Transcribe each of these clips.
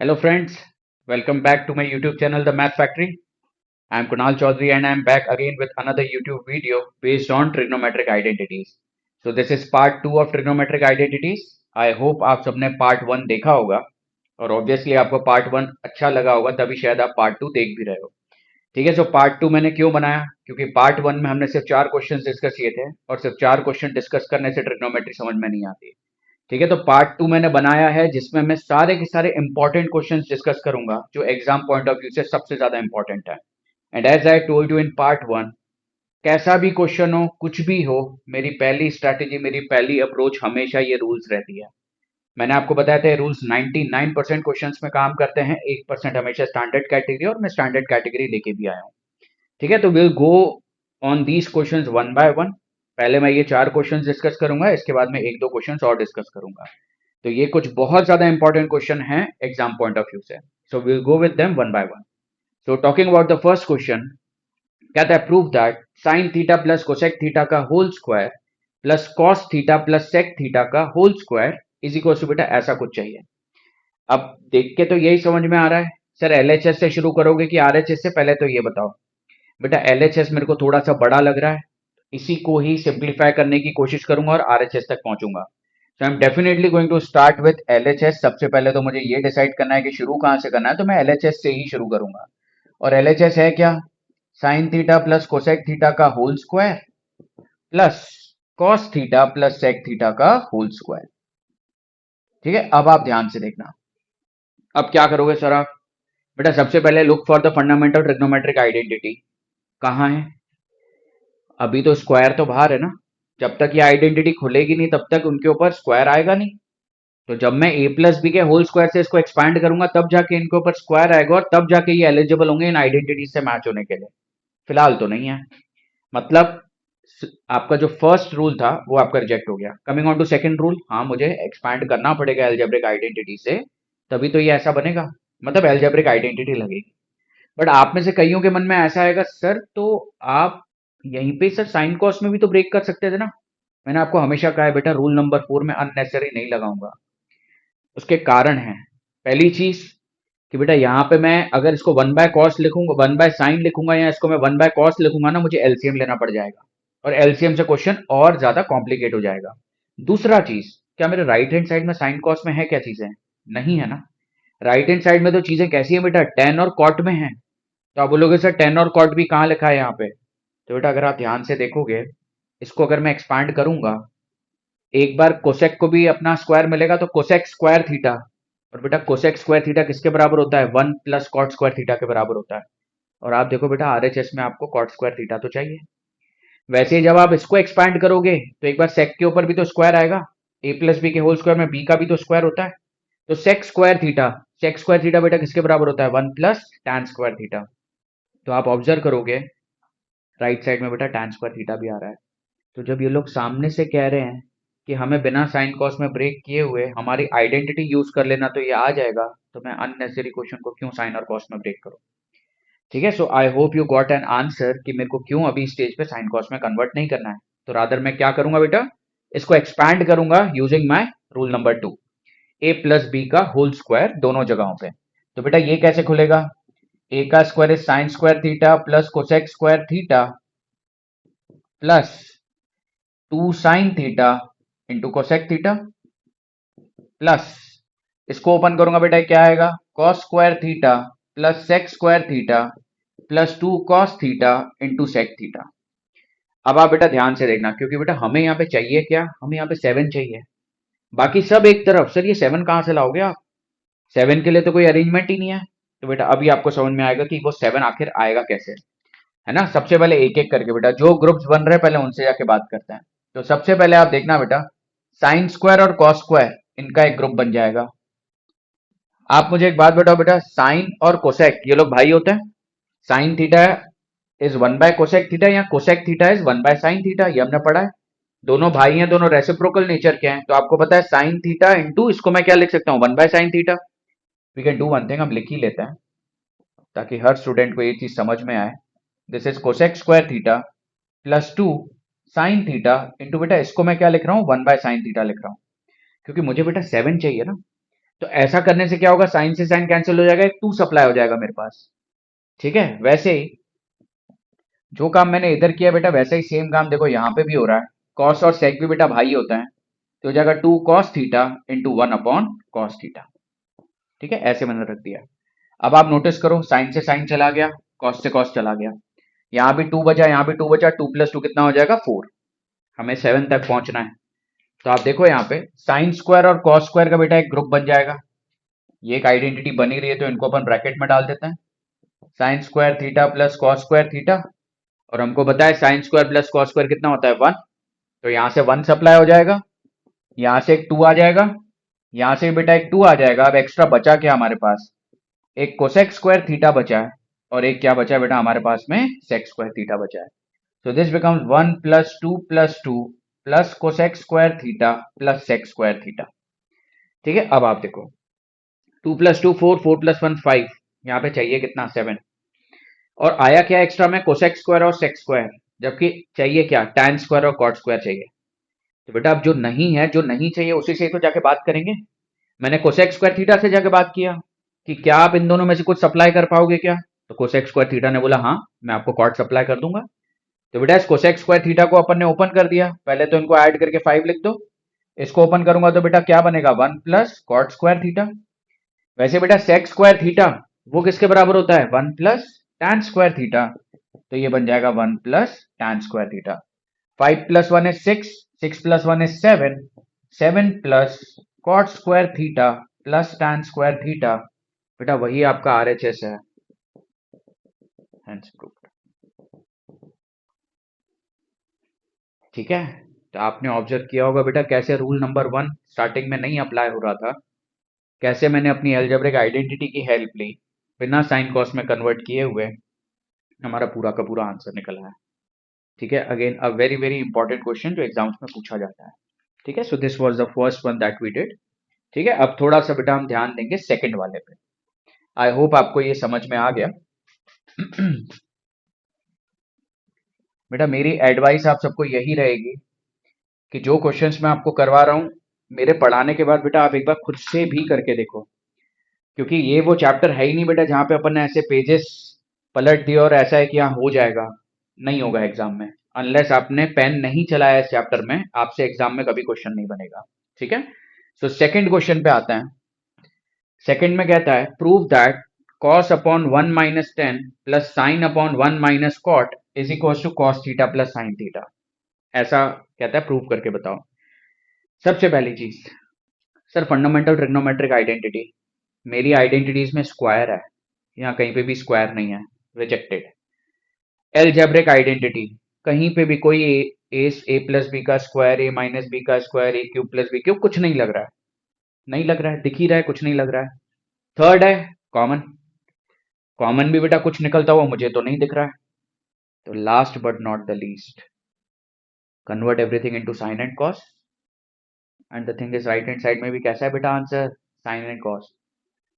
Hello friends, welcome back to my YouTube channel The Math Factory. I am Kunal Chaudhary and I am back again with another YouTube video based on trigonometric identities. So this is part 2 of trigonometric identities. I hope आप सबने part 1 देखा होगा और obviously आपको part 1 अच्छा लगा होगा तभी शायद आप part 2 देख भी रहे हो। ठीक है, सो पार्ट 2 मैंने क्यों बनाया? क्योंकि पार्ट 1 में हमने सिर्फ 4 क्वेश्चंस डिस्कस किए थे और सिर्फ 4 क्वेश्चन डिस्कस करने से ट्रिग्नोमेट्री समझ में नहीं आती। ठीक है, तो पार्ट 2 मैंने बनाया है जिसमें मैं सारे के सारे इंपॉर्टेंट क्वेश्चंस डिस्कस करूंगा जो एग्जाम पॉइंट ऑफ व्यू से सबसे ज्यादा इंपॉर्टेंट है। And as I told you in part 1, कैसा भी क्वेश्चन हो, कुछ भी हो, मेरी पहली स्ट्रैटेजी, मेरी पहली अप्रोच हमेशा ये रूल्स रहती है। मैंने आपको बताया था रूल्स 99% क्वेश्चंस में काम करते हैं, 1% हमेशा स्टैंडर्ड कैटेगरी, और मैं स्टैंडर्ड कैटेगरी लेके भी आया हूँ। ठीक है, तो will go on these questions one by one. पहले मैं ये 4 क्वेश्चंस डिस्कस करूंगा, इसके बाद में एक दो क्वेश्चंस और डिस्कस करूंगा। तो ये कुछ बहुत ज्यादा इंपॉर्टेंट क्वेश्चन है एग्जाम पॉइंट ऑफ व्यू से। So will go with them one by one. So talking about the first question, कहता है prove that sine theta plus cosec theta का whole square plus cos theta plus sec theta का whole square is equal to, बेटा ऐसा कुछ चाहिए। अब देख के तो यही समझ में आ रहा है, सर एलएचएस से शुरू करोगे कि आरएचएस से? पहले तो ये बताओ। बेटा एलएचएस मेरे को थोड़ा सा बड़ा लग रहा है, इसी को ही सिंप्लीफाई करने की कोशिश करूंगा और आरएचएस तक पहुंचूंगा। So I am definitely going to start with LHS. सबसे पहले तो मुझे ये डिसाइड करना है कि शुरू कहां से करना है, तो मैं एलएचएस से ही शुरू करूंगा। और एलएचएस है क्या? Sine theta plus cosec theta का whole square plus cos theta plus sec theta का होल स्क्वायर। ठीक है, अब आप ध्यान से देखना। अब क्या करोगे सर आप? बेटा सबसे पहले look for the fundamental trigonometric identity. कहां है? अभी तो स्क्वायर तो बाहर है ना। जब तक ये आइडेंटिटी खुलेगी नहीं तब तक उनके ऊपर स्क्वायर आएगा नहीं। तो जब मैं ए प्लस बी के होल स्क्वायर से इसको एक्सपैंड करूंगा तब जाके इनके ऊपर स्क्वायर आएगा और तब जाके ये एलिजिबल होंगे इन आइडेंटिटी से मैच होने के लिए। फिलहाल तो नहीं है। मतलब आपका जो फर्स्ट रूल था वो आपका रिजेक्ट हो गया। Coming on to second rule, हाँ मुझे एक्सपैंड करना पड़ेगा एल्जेब्रिक आइडेंटिटी से, तभी तो ये ऐसा बनेगा, मतलब एल्जेब्रिक आइडेंटिटी लगेगी। बट आप में से कईयों के मन में ऐसा आएगा, सर तो आप यहीं पे सर साइन कॉस में भी तो ब्रेक कर सकते थे ना। मैंने आपको हमेशा कहा है बेटा, रूल नंबर 4 में अननेसेसरी नहीं लगाऊंगा। उसके कारण है, पहली चीज कि बेटा यहाँ पे मैं अगर इसको वन बाय कॉस लिखूंगा, वन बाय साइन लिखूंगा, या इसको मैं वन बाय कॉस लिखूंगा ना, मुझे एलसीएम लेना पड़ जाएगा और एलसीएम से क्वेश्चन और ज्यादा कॉम्प्लिकेट हो जाएगा। दूसरा चीज, क्या मेरे राइट हैंड साइड में साइन कॉस में है क्या चीजें? नहीं है ना। राइट हैंड साइड में तो चीजें कैसी है बेटा? टेन और कॉट में है। तो आप बोलोगे सर टेन और कॉट भी कहाँ लिखा है यहाँ पे? तो बेटा अगर आप ध्यान से देखोगे, इसको अगर मैं एक्सपांड करूंगा, एक बार कोसेक को भी अपना स्क्वायर मिलेगा तो कोसेक स्क्वायर थीटा, और बेटा कोसेक स्क्वायर थीटा किसके बराबर होता है? 1 प्लस कॉट स्क्वायर थीटा के बराबर होता है। और आप देखो बेटा आरएचएस में आपको कॉट स्क्वायर थीटा तो चाहिए। वैसे ही जब आप इसको एक्सपैंड करोगे तो एक बार सेक के ऊपर भी तो स्क्वायर आएगा। ए प्लस बी के होल स्क्वायर में बी का भी तो स्क्वायर होता है। तो सेक स्क्वायर थीटा बेटा किसके बराबर होता है? 1 प्लस टैन स्क्वायर थीटा। तो आप ऑब्जर्व करोगे राइट साइड में बेटा टैन स्क्वायर थीटा भी आ रहा है। तो जब ये लोग सामने से कह रहे हैं कि हमें बिना साइन कॉस में ब्रेक किए हुए हमारी आइडेंटिटी यूज कर लेना तो ये आ जाएगा, तो मैं अननेसेसरी क्वेश्चन को क्यों साइन और कॉस में ब्रेक करूं? ठीक है, so I hope you got an answer कि मेरे को क्यों अभी स्टेज पे साइन कॉस में कन्वर्ट नहीं करना है। तो रादर मैं क्या करूंगा बेटा, इसको एक्सपैंड करूंगा using my rule number 2, A plus B का होल स्क्वायर दोनों जगहों पे। तो बेटा ये कैसे खुलेगा? ए का square is sine square theta plus cosec square theta plus 2 sine theta into cosec theta plus, इसको ओपन करूंगा बेटा क्या आएगा? Cos square theta plus sec square theta plus 2 cos theta into sec theta. अब आप बेटा ध्यान से देखना, क्योंकि बेटा हमें यहाँ पे चाहिए क्या? हमें यहाँ पे 7 चाहिए। बाकी सब एक तरफ। सर ये 7 कहां से लाओगे आप? 7 के लिए तो कोई अरेंजमेंट ही नहीं है। तो बेटा अभी आपको समझ में आएगा कि वो 7 आखिर आएगा कैसे, है ना। सबसे पहले एक एक करके बेटा जो ग्रुप्स बन रहे हैं पहले उनसे जाके बात करते हैं। तो सबसे पहले आप देखना बेटा, साइन स्क्वायर और कॉस स्क्वायर इनका एक ग्रुप बन जाएगा। आप मुझे एक बात बताओ बेटा, साइन और कोसेक ये लोग भाई होते हैं? Sine theta is 1 by cosec theta या cosec theta is 1 by sine theta, ये हमने पढ़ा है। दोनों भाई हैं, दोनों रेसिप्रोकल नेचर के हैं। तो आपको पता है साइन थीटा इंटू इसको मैं क्या लिख सकता हूँ? 1 by sine theta. We can do one thing, हम लिख ही लेते हैं ताकि हर स्टूडेंट को ये चीज समझ में आए। This is cosec square theta plus 2 sine theta into बेटा इसको मैं क्या लिख रहा हूँ? 1 बाय साइन थीटा लिख रहा हूँ, क्योंकि मुझे बेटा 7 चाहिए ना। तो ऐसा करने से क्या होगा, साइन से साइन कैंसिल हो जाएगा, एक 2 सप्लाई हो जाएगा मेरे पास। ठीक है, वैसे ही जो काम मैंने इधर किया बेटा, वैसे ही सेम काम देखो यहाँ पे भी हो रहा है। कॉस और सेक भी बेटा भाई होता है, तो हो जाएगा 2 cos theta into 1 upon cos theta. ठीक है, ऐसे मैंने रख दिया। अब आप नोटिस करो, साइन से साइन चला गया, कॉस से कॉस चला गया, यहाँ भी 2 बचा, यहाँ भी 2 बचा, 2 प्लस 2 कितना हो जाएगा 4। हमें 7 तक पहुंचना है। तो आप देखो यहाँ पे साइन स्क्वायर और कॉस स्क्वायर का बेटा एक ग्रुप बन जाएगा। ये एक आइडेंटिटी बनी रही है, तो इनको अपन ब्रैकेट में डाल देते हैं। Sign square theta plus cos square theta, और हमको बताया sine square plus cos square कितना होता है 1, तो यहाँ से 1 सप्लाई हो जाएगा, यहाँ से एक 2 आ जाएगा, यहाँ से बेटा एक 2 आ जाएगा। अब एक्स्ट्रा बचा क्या हमारे पास, एक कोसेक स्क्वायर थीटा बचा है, और एक क्या बचा है बेटा हमारे पास में, सेक स्क्वायर थीटा बचा है। So this becomes 1 plus 2 plus cosec square theta plus sec square theta। ठीक है, अब आप देखो 2 plus 2 4, 4 plus 1 5, यहाँ पे चाहिए कितना 7, और आया क्या एक्स्ट्रा में, कोसेक स्क्वायर और सेक स्क्वायर, जबकि चाहिए क्या, tan स्क्वायर और कॉट स्क्वायर चाहिए। तो बेटा अब जो नहीं है, जो नहीं चाहिए उसी से ही तो जाके बात करेंगे। मैंने कोसेक स्क्वायर थीटा से जाके बात किया कि क्या आप इन दोनों में से कुछ सप्लाई कर पाओगे क्या, तो कोसेक स्क्वायर थीटा ने बोला हाँ मैं आपको कॉट सप्लाई कर दूंगा। तो बेटा इस कोसेक स्क्वायर थीटा को अपन ने ओपन कर दिया, पहले तो इनको ऐड करके 5 लिख दो। इसको ओपन करूंगा तो बेटा क्या बनेगा, 1 प्लस कॉट स्क्वायर थीटा। वैसे बेटा सेक स्क्वायर थीटा वो किसके बराबर होता है, 1 प्लस टैन स्क्वायर थीटा, तो ये बन जाएगा 1 plus tan square theta. 5 plus 1 is 6, 6 plus 1 is 7, 7 plus cot square theta plus tan square theta, बेटा वही आपका आरएचएस है। Hence proved. ठीक है, तो आपने ऑब्जर्व किया होगा बेटा कैसे रूल नंबर 1 स्टार्टिंग में नहीं अप्लाई हो रहा था, कैसे मैंने अपनी अलजेब्रिक आइडेंटिटी की हेल्प ली, बिना साइन कॉस में कन्वर्ट किए हुए हमारा पूरा का पूरा आंसर निकला है। ठीक है, again a very very important question जो एग्जाम्स में पूछा जाता है। ठीक है, so this was the first one that we did. ठीक है, अब थोड़ा सा बेटा हम ध्यान देंगे सेकंड वाले पे। आई होप आपको ये समझ में आ गया। बेटा मेरी एडवाइस आप सबको यही रहेगी कि जो क्वेश्चंस मैं आपको करवा रहा हूँ, मेरे पढ़ाने के बाद बेटा आप एक बार खुद से भी करके देखो, क्योंकि ये वो चैप्टर है ही नहीं बेटा जहाँ पे अपन ने ऐसे पेजेस पलट दिए और ऐसा है कि हाँ हो जाएगा। नहीं होगा एग्जाम में, अनलेस आपने पेन नहीं चलाया इस चैप्टर में, आपसे एग्जाम में कभी क्वेश्चन नहीं बनेगा। ठीक है, सो सेकंड क्वेश्चन पे आता है। सेकंड में कहता है prove that cos upon 1 minus 10 plus sine upon 1 minus cot is equal to cos theta plus sine theta. ऐसा कहता है, प्रूव करके बताओ। सबसे पहली चीज सर, फंडामेंटल ट्रिग्नोमेट्रिक आइडेंटिटी, मेरी आइडेंटिटीज में स्क्वायर है, यहाँ कहीं पे भी स्क्वायर नहीं है, रिजेक्टेड। एलजेब्रिक आइडेंटिटी, कहीं पे भी कोई ए प्लस बी का स्क्वायर, ए माइनस बी का स्क्वायर, ए क्यूब प्लस बी क्यूब कुछ नहीं लग रहा है, नहीं लग रहा है, दिख ही रहा है कुछ नहीं लग रहा है। थर्ड है कॉमन, कॉमन भी बेटा कुछ निकलता हुआ मुझे तो नहीं दिख रहा है। तो last but not the least, convert everything into sine and cos, and the thing is right hand side में भी कैसा है बेटा आंसर, साइन एंड कॉस।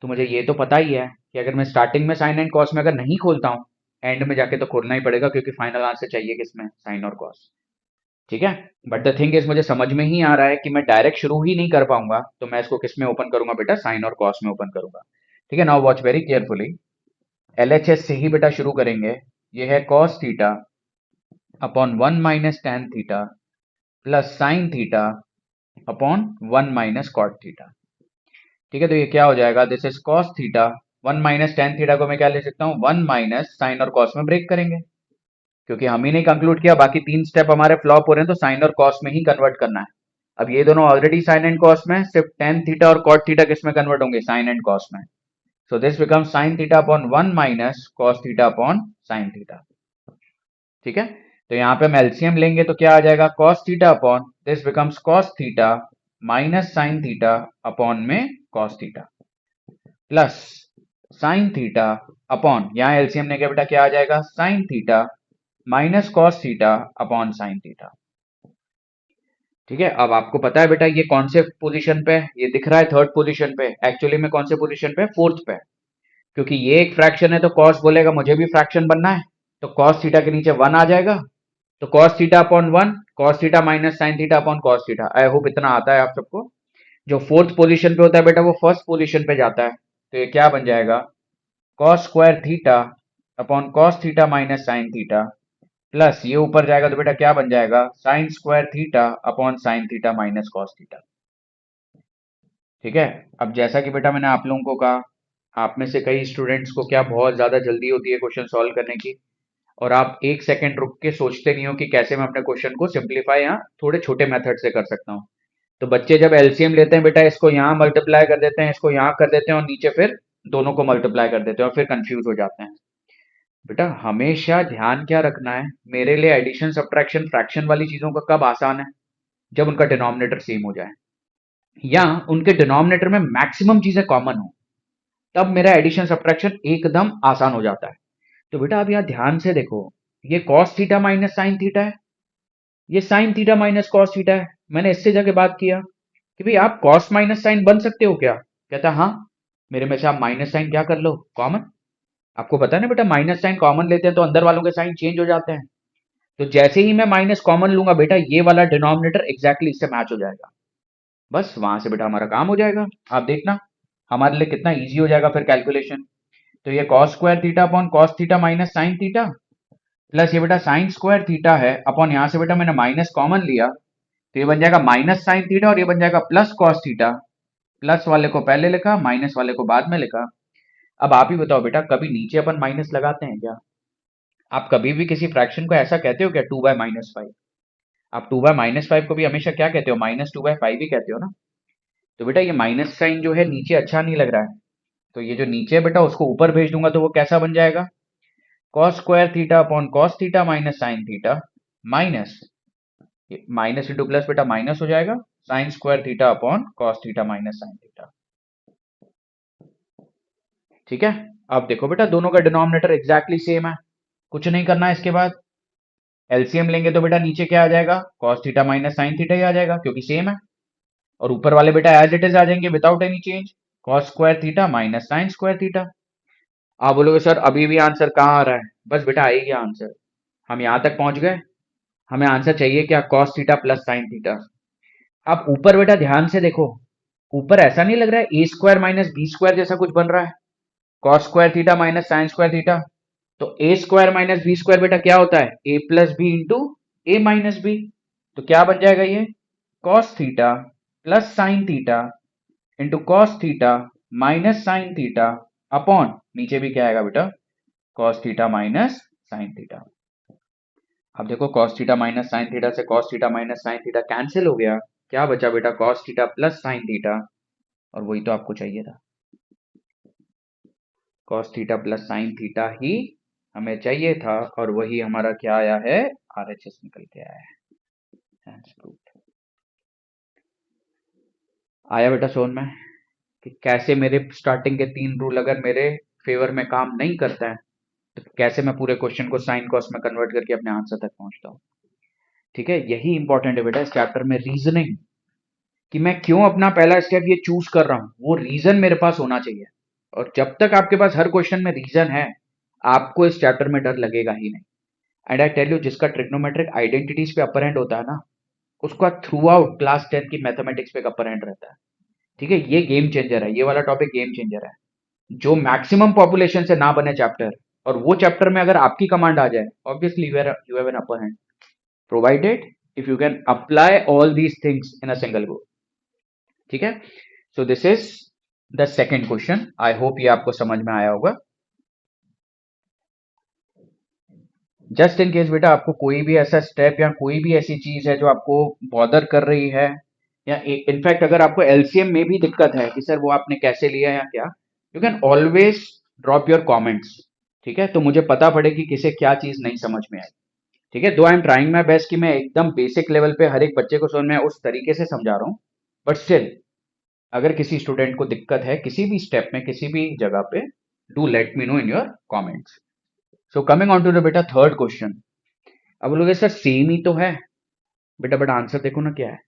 तो मुझे ये तो पता ही है कि अगर मैं स्टार्टिंग में साइन एंड कॉस में अगर नहीं खोलता हूँ, एंड में जाके तो खोलना ही पड़ेगा, क्योंकि फाइनल आंसर चाहिए किसमें, साइन और कॉस। ठीक है, बट द थिंग इज मुझे समझ में ही आ रहा है कि मैं डायरेक्ट शुरू ही नहीं कर पाऊंगा, तो मैं इसको किस में ओपन करूंगा बेटा, साइन और कॉस में ओपन करूंगा। ठीक है, now watch very carefully. LHS से ही बेटा शुरू करेंगे। ये है cos theta upon 1 minus tan theta plus sine theta upon 1 minus cot theta. ठीक है, तो ये क्या हो जाएगा, this is cos theta, 1 minus tan theta को मैं क्या ले सकता हूँ, 1 माइनस साइन और कॉस में ब्रेक करेंगे, क्योंकि हम ही नहीं कंक्लूड किया, बाकी 3 स्टेप हमारे फ्लॉप हो रहे हैं, तो साइन और कॉस में ही कन्वर्ट करना है। अब ये दोनों ऑलरेडी साइन एंड कॉस में, सिर्फ टेन थीटा और कॉट थीटा किस में कन्वर्ट होंगे, साइन एंड कॉस में। So this becomes sign theta upon 1 minus cos theta upon sine theta. ठीक है, तो यहाँ पे हम एलसीएम लेंगे तो क्या आ जाएगा, cos theta upon this becomes cos theta minus sine theta upon में cos theta plus sine theta upon, यहाँ एलसीएम लेंगे बेटा क्या आ जाएगा, sine theta minus cos theta upon sine theta. ठीक है, अब आपको पता है बेटा ये कौन से पोजीशन पे है, ये दिख रहा है थर्ड पोजीशन पे, एक्चुअली में कौन से पोजीशन पे, फोर्थ पे, क्योंकि ये एक फ्रैक्शन है तो cos बोलेगा मुझे भी फ्रैक्शन बनना है, तो cos थीटा के नीचे 1 आ जाएगा, तो cos theta upon 1, cos theta minus sine theta upon cos theta. I hope इतना आता है आप सबको। जो फोर्थ पोजीशन पे होता है बेटा वो फर्स्ट पोजीशन पे जाता है। तो ये क्या बन जाएगा, cos square theta upon cos theta minus sine theta, plus ये ऊपर जाएगा तो बेटा क्या बन जाएगा, sign square theta upon sine theta minus cos theta. ठीक है। अब जैसा कि बेटा मैंने आप लोगों को कहा, आप में से कई स्टूडेंट्स को क्या बहुत ज्यादा जल्दी होती है क्वेश्चन सॉल्व करने की, और आप एक सेकंड रुक के सोचते नहीं हो कि कैसे मैं अपने क्वेश्चन को सिंप्लीफाई या थोड़े छोटे मेथड से कर सकता हूँ। तो बच्चे जब एलसीएम लेते हैं बेटा, इसको यहाँ मल्टीप्लाई कर देते हैं, इसको यहाँ कर देते हैं, और नीचे फिर दोनों को मल्टीप्लाई कर देते हैं और फिर कंफ्यूज हो जाते हैं। बेटा हमेशा ध्यान क्या रखना है, मेरे लिए एडिशन सब्ट्रैक्शन फ्रैक्शन वाली चीजों का कब आसान है, जब उनका डिनोमिनेटर सेम हो जाए या उनके डिनोमिनेटर में मैक्सिमम चीजें कॉमन हो, तब मेरा एडिशन सब्ट्रैक्शन एकदम आसान हो जाता है। तो बेटा आप यहाँ ध्यान से देखो, ये cos theta minus sine theta है, ये sine theta minus cos theta है। मैंने इससे जाके बात किया कि भाई आप कॉस माइनस साइन बन सकते हो क्या, कहता हाँ, मेरे में से आप माइनस साइन क्या कर लो, कॉमन। आपको पता है ना बेटा, माइनस साइन कॉमन लेते हैं तो अंदर वालों के साइन चेंज हो जाते हैं। तो जैसे ही मैं माइनस कॉमन लूंगा बेटा, ये वाला डिनोमिनेटर एग्जैक्टली इससे मैच हो जाएगा, बस वहां से बेटा हमारा काम हो जाएगा। आप देखना हमारे लिए कितना इजी हो जाएगा फिर कैलकुलेशन। तो ये cos square theta upon cos theta minus sine theta, plus ये बेटा साइन स्क्वायर थीटा है अपॉन यहाँ से बेटा मैंने माइनस कॉमन लिया, तो ये बन जाएगा माइनस साइन थीटा, और ये बन जाएगा प्लस कॉस थीटा। प्लस वाले को पहले लिखा, माइनस वाले को बाद में लिखा। अब आप ही बताओ बेटा, कभी नीचे अपन माइनस लगाते हैं क्या? आप कभी भी किसी फ्रैक्शन को ऐसा कहते हो क्या, 2/-5? आप 2/-5 को भी हमेशा क्या कहते हो, -2/5 ही कहते हो ना। तो बेटा ये माइनस साइन जो है नीचे अच्छा नहीं लग रहा है, तो ये जो नीचे है बेटा उसको ऊपर भेज दूंगा, तो वो कैसा बन जाएगा, cos square theta upon cos theta minus sine theta, minus minus into plus बेटा माइनस हो जाएगा, sign square theta upon cos theta minus sine theta. ठीक है। अब देखो बेटा दोनों का डिनोमिनेटर एग्जैक्टली सेम है, कुछ नहीं करना है इसके बाद। एलसीएम लेंगे तो बेटा नीचे क्या आ जाएगा, cos theta minus sine theta ही आ जाएगा क्योंकि सेम है, और ऊपर वाले बेटा एज इट इज आ जाएंगे without any change, cos square theta minus sine square theta. आप बोलोगे सर अभी भी आंसर कहाँ आ रहा है, बस बेटा आ ही गया आंसर, हम यहां तक पहुंच गए। हमें आंसर चाहिए क्या, cos theta plus sine theta. आप ऊपर बेटा ध्यान से देखो, ऊपर ऐसा नहीं लग रहा है ए स्क्वायर माइनस बी स्क्वायर जैसा कुछ बन रहा है, cos square theta minus sine square theta. तो ए स्क्वायर माइनस बी स्क्वायर बेटा क्या होता है, ए plus B into A minus B. तो क्या बन जाएगा ये, cos theta plus sine theta into cos theta minus sine theta upon नीचे भी क्या आएगा बेटा, cos theta minus sine theta. अब देखो cos theta minus sine theta से cos theta minus sine theta cancel हो गया, क्या बचा बेटा, cos theta plus sine theta, और वही तो आपको चाहिए था, cos theta plus sine theta ही हमें चाहिए था, और वही हमारा क्या आया है, आरएचएस निकल के आया है। आया बेटा समझ में कि कैसे मेरे स्टार्टिंग के 3 रूल अगर मेरे फेवर में काम नहीं करता है, तो कैसे मैं पूरे क्वेश्चन को साइन कॉस में कन्वर्ट करके अपने आंसर तक पहुंचता हूँ। ठीक है, यही इंपॉर्टेंट है बेटा इस चैप्टर में, रीजनिंग, कि मैं क्यों अपना पहला स्टेप ये चूज कर रहा हूँ, वो रीजन मेरे पास होना चाहिए। और जब तक आपके पास हर क्वेश्चन में रीजन है, आपको इस चैप्टर में डर लगेगा ही नहीं। एंड आई टेल यू, जिसका ट्रिग्नोमेट्रिक आइडेंटिटीज पे अपर हैंड होता है ना, उसका थ्रू आउट क्लास 10 की मैथमेटिक्स पे अपर हैंड रहता है। ठीक है, ये गेम चेंजर है, ये वाला टॉपिक गेम चेंजर है। जो मैक्सिमम पॉपुलेशन से ना बने चैप्टर, और वो चैप्टर में अगर आपकी कमांड आ जाए, obviously you have an upper hand, provided if you can apply all these things in a single go. ठीक है, so this is the second question, I hope ये आपको समझ में आया होगा। जस्ट इन केस बेटा आपको कोई भी ऐसा स्टेप या कोई भी ऐसी चीज है जो आपको बॉदर कर रही है, या इनफैक्ट अगर आपको एलसीएम में भी दिक्कत है कि सर वो आपने कैसे लिया या क्या, you can always drop your comments. ठीक है, तो मुझे पता पड़े कि किसे क्या चीज नहीं समझ में आई। ठीक है, दो I am trying my best कि मैं एकदम बेसिक लेवल पे हर एक बच्चे को समझ में उस तरीके से समझा रहा हूँ, बट स्टिल अगर किसी स्टूडेंट को दिक्कत है किसी भी स्टेप में किसी भी जगह पे, do let me know in your comments. So coming on to the बेटा थर्ड क्वेश्चन। अब लोग सर सेम ही तो है बेटा, बट आंसर देखो ना क्या है,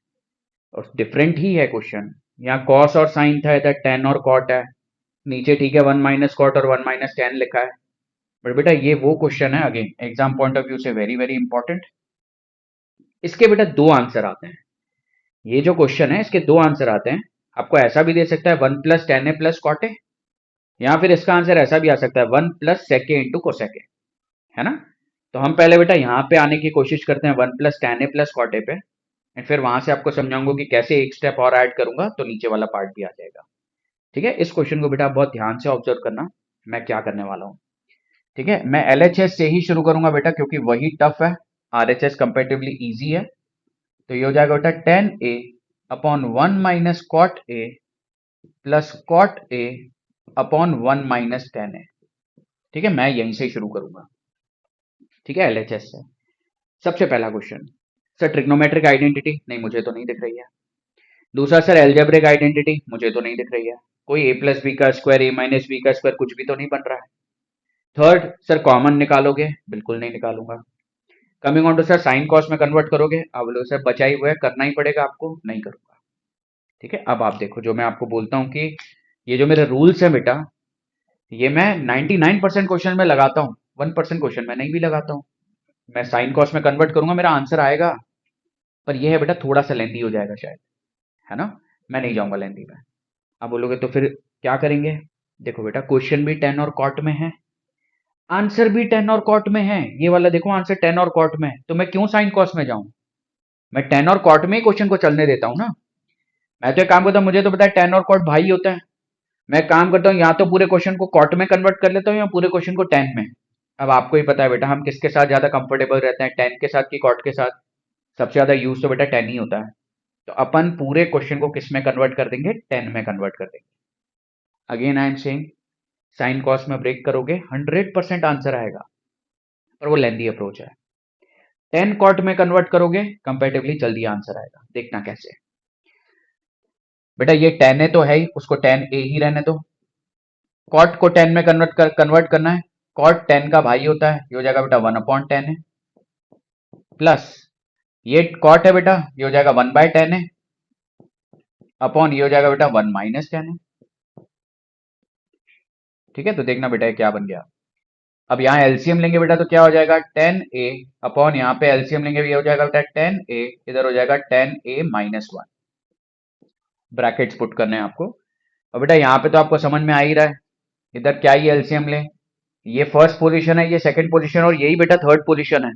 और डिफरेंट ही है क्वेश्चन। यहाँ कॉस और साइन था, इधर टेन और कॉट है, नीचे ठीक है 1 माइनस कॉट और 1 माइनस टेन लिखा है। बट बेटा ये वो क्वेश्चन है, again exam point of view से वेरी वेरी इंपॉर्टेंट। इसके बेटा दो आंसर आते हैं, ये जो क्वेश्चन है इसके दो आंसर आते हैं। आपको ऐसा भी दे सकता है 1 plus tan A plus cot A, या फिर इसका आंसर ऐसा भी आ सकता है 1 प्लस सेके इंटू कोसेके, है ना। तो हम पहले बेटा यहाँ पे आने की कोशिश करते हैं 1 plus tan A plus cot A पे, एंड फिर वहां से आपको समझाऊंगा कि कैसे एक स्टेप और ऐड करूंगा तो नीचे वाला पार्ट भी आ जाएगा। ठीक है, इस क्वेश्चन को बेटा आप बहुत ध्यान से ऑब्जर्व करना, मैं क्या करने वाला हूँ। ठीक है, मैं एलएचएस से ही शुरू करूंगा बेटा, क्योंकि वही टफ है, आरएचएस कंपेरेटिवली इजी है। तो ये हो जाएगा बेटा tan A upon 1 minus cot A plus cot A upon 1 minus tan A. ठीक है, मैं यहीं से शुरू करूंगा। ठीक है, एलएचएस से सबसे पहला क्वेश्चन, सर ट्रिग्नोमेट्रिक आइडेंटिटी, नहीं मुझे तो नहीं दिख रही है। दूसरा सर एल्जेब्रिक आइडेंटिटी, मुझे तो नहीं दिख रही है। कोई ए प्लस बी का स्क्वायर ए माइनस बी का स्क्वायर कुछ भी तो नहीं बन रहा है। थर्ड सर कॉमन निकालोगे, बिल्कुल नहीं निकालूंगा। Coming on to sir sine cos में कन्वर्ट करोगे, अब लो सर बचा ही हुआ है, करना ही पड़ेगा आपको, नहीं करूंगा। ठीक है, अब आप देखो जो मैं आपको बोलता हूँ कि ये जो मेरे रूल्स है बेटा, ये मैं 99% क्वेश्चन में लगाता हूँ, 1% क्वेश्चन में नहीं भी लगाता हूँ। मैं साइन कॉस में कन्वर्ट करूंगा, मेरा आंसर आएगा, पर यह है बेटा थोड़ा सा लेंथी हो जाएगा शायद, है ना, मैं नहीं जाऊंगा लेंथी में। आप बोलोगे तो फिर क्या करेंगे, देखो बेटा क्वेश्चन भी टेन और कॉट में है, आंसर भी टेन और कॉट में है, ये वाला देखो आंसर टेन और कॉट में है, तो मैं क्यों साइन कॉस में जाऊं, मैं टेन और कॉट में ही क्वेश्चन को चलने देता हूं ना। मैं तो एक काम करता हूं, मुझे तो पता है टेन और कॉट भाई होता है, मैं काम करता हूँ या तो पूरे क्वेश्चन को कॉट में कन्वर्ट कर लेता हूँ या पूरे क्वेश्चन को टेन में। अब आपको ही पता है बेटा हम किसके साथ ज्यादा कंफर्टेबल रहते हैं, टेन के साथ कि कॉट के साथ, सबसे ज्यादा यूज तो बेटा टेन ही होता है। तो अपन पूरे क्वेश्चन को किस में कन्वर्ट कर देंगे, टेन में कन्वर्ट कर देंगे। Again I am saying sign cos में ब्रेक करोगे 100% आंसर आएगा, पर वो लेंदी अप्रोच है। टेन कॉट में कन्वर्ट करोगे कंपेरेटिवली जल्दी आंसर आएगा, देखना कैसे। बेटा ये टेन ए तो है ही, उसको टेन ए ही रहने दो। कॉट को टेन में कन्वर्ट करना है, कॉट टेन का भाई होता है, ये हो जाएगा बेटा 1/10 है, प्लस ये कॉट है बेटा, ये हो जाएगा 1/10 है, अपॉन ये हो जाएगा बेटा 1 - 10 है। ठीक है, तो देखना बेटा ये क्या बन गया। अब यहाँ एलसीएम लेंगे बेटा तो क्या हो जाएगा 10a अपॉन यहाँ पे एलसीएम लेंगे, ये हो जाएगा बेटा 10a, इधर हो जाएगा 10a-1। ब्रैकेट्स पुट करने हैं आपको। और बेटा यहाँ पे तो आपको समझ में आ ही रहा है, इधर क्या ही एलसीएम ले, ये फर्स्ट पोजीशन है, ये सेकंड पोजीशन, और यही बेटा थर्ड पोजीशन है।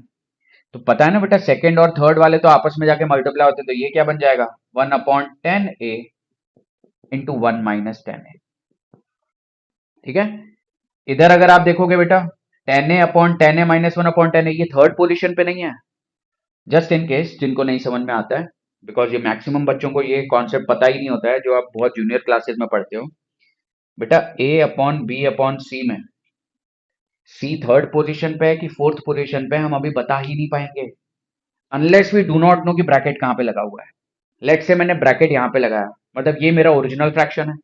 तो पता है ना बेटा सेकंड और थर्ड वाले तो आपस में जाके मल्टीप्लाई होते हैं, तो ये क्या बन जाएगा 1/10a इंटू 1 - 10a। ठीक है, इधर अगर आप देखोगे बेटा 10a/10a-1/10a, ये थर्ड पोजीशन पे नहीं है। जस्ट इन केस जिनको नहीं समझ में आता है, बिकॉज ये मैक्सिमम बच्चों को ये कॉन्सेप्ट पता ही नहीं होता है जो आप बहुत जूनियर क्लासेस में पढ़ते हो। बेटा a/b/c में c थर्ड पोजीशन पे है कि फोर्थ पोजीशन पे, हम अभी बता ही नहीं पाएंगे unless we do not know कि ब्रैकेट कहां पे लगा हुआ है। लेट्स से मैंने ब्रैकेट यहां पे लगाया, मतलब ये मेरा ओरिजिनल फ्रैक्शन है।